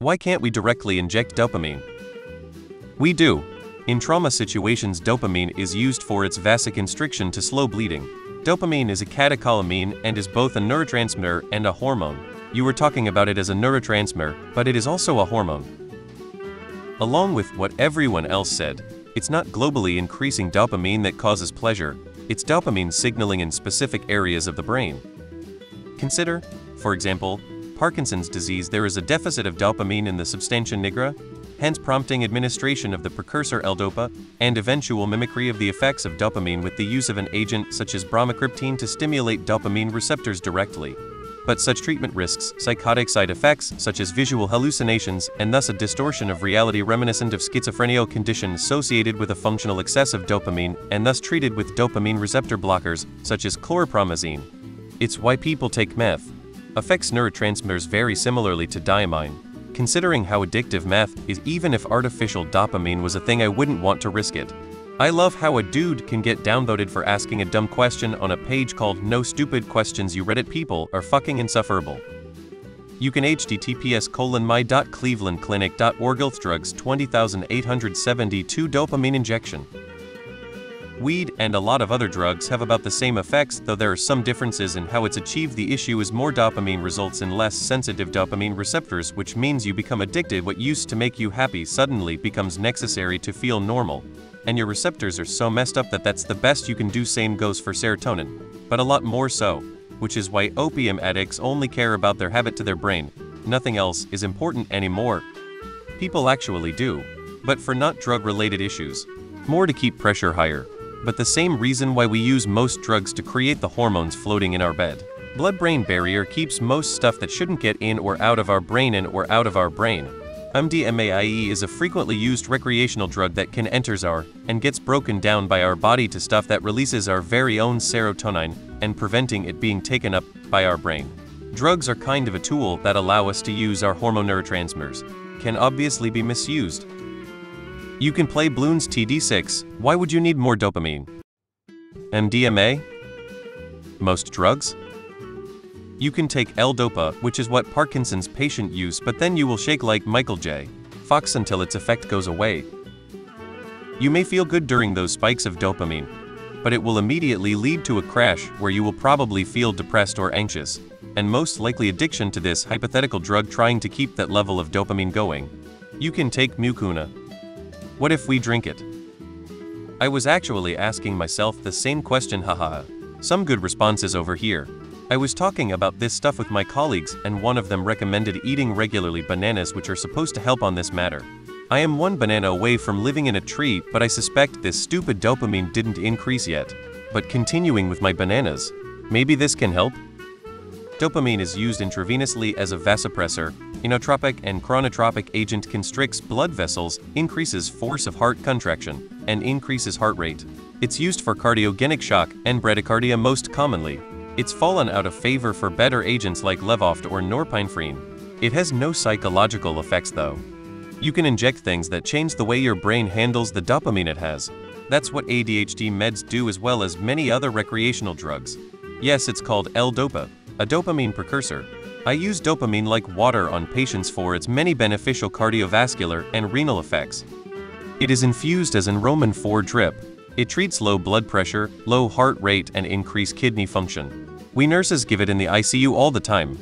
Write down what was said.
Why can't we directly inject dopamine? We do. In trauma situations, dopamine is used for its vasoconstriction to slow bleeding. Dopamine is a catecholamine and is both a neurotransmitter and a hormone. You were talking about it as a neurotransmitter, but it is also a hormone. Along with what everyone else said, it's not globally increasing dopamine that causes pleasure, it's dopamine signaling in specific areas of the brain. Consider, for example, Parkinson's disease. There is a deficit of dopamine in the substantia nigra, hence prompting administration of the precursor L-dopa, and eventual mimicry of the effects of dopamine with the use of an agent such as bromocriptine to stimulate dopamine receptors directly. But such treatment risks psychotic side effects such as visual hallucinations and thus a distortion of reality reminiscent of schizophrenia, condition associated with a functional excess of dopamine and thus treated with dopamine receptor blockers such as chlorpromazine. It's why people take meth. Affects neurotransmitters very similarly to diamine. Considering how addictive meth is, even if artificial dopamine was a thing, I wouldn't want to risk it. I love how a dude can get downvoted for asking a dumb question on a page called No Stupid Questions. You Reddit people are fucking insufferable. You can https:/my.clevelandclinic.org drugs 20,872 dopamine injection. Weed and a lot of other drugs have about the same effects, though there are some differences in how it's achieved. The issue is more dopamine results in less sensitive dopamine receptors, which means you become addicted. What used to make you happy suddenly becomes necessary to feel normal. And your receptors are so messed up that that's the best you can do. Same goes for serotonin, but a lot more so, which is why opium addicts only care about their habit to their brain. Nothing else is important anymore. People actually do, but for not drug-related issues. More to keep pressure higher. But the same reason why we use most drugs to create the hormones floating in our bed. Blood-brain barrier keeps most stuff that shouldn't get in or out of our brain in or out of our brain. MDMA is a frequently used recreational drug that can enters our and gets broken down by our body to stuff that releases our very own serotonin and preventing it being taken up by our brain. Drugs are kind of a tool that allow us to use our hormone neurotransmitters. Can obviously be misused. You can play balloons TD6, why would you need more dopamine? MDMA? Most drugs? You can take L-dopa, which is what Parkinson's patient use, but then you will shake like Michael J. Fox until its effect goes away. You may feel good during those spikes of dopamine, but it will immediately lead to a crash where you will probably feel depressed or anxious, and most likely addiction to this hypothetical drug trying to keep that level of dopamine going. You can take mucuna. What if we drink it? I was actually asking myself the same question, haha. Some good responses over here. I was talking about this stuff with my colleagues and one of them recommended eating regularly bananas, which are supposed to help on this matter. I am one banana away from living in a tree, but I suspect this stupid dopamine didn't increase yet. But continuing with my bananas, maybe this can help? Dopamine is used intravenously as a vasopressor, inotropic and chronotropic agent, constricts blood vessels, increases force of heart contraction, and increases heart rate. It's used for cardiogenic shock and bradycardia most commonly. It's fallen out of favor for better agents like Levoft or norepinephrine. It has no psychological effects though. You can inject things that change the way your brain handles the dopamine it has. That's what ADHD meds do, as well as many other recreational drugs. Yes, it's called L-dopa, a dopamine precursor. I use dopamine like water on patients for its many beneficial cardiovascular and renal effects. It is infused as in Roman 4 drip. It treats low blood pressure, low heart rate, and increased kidney function. We nurses give it in the ICU all the time.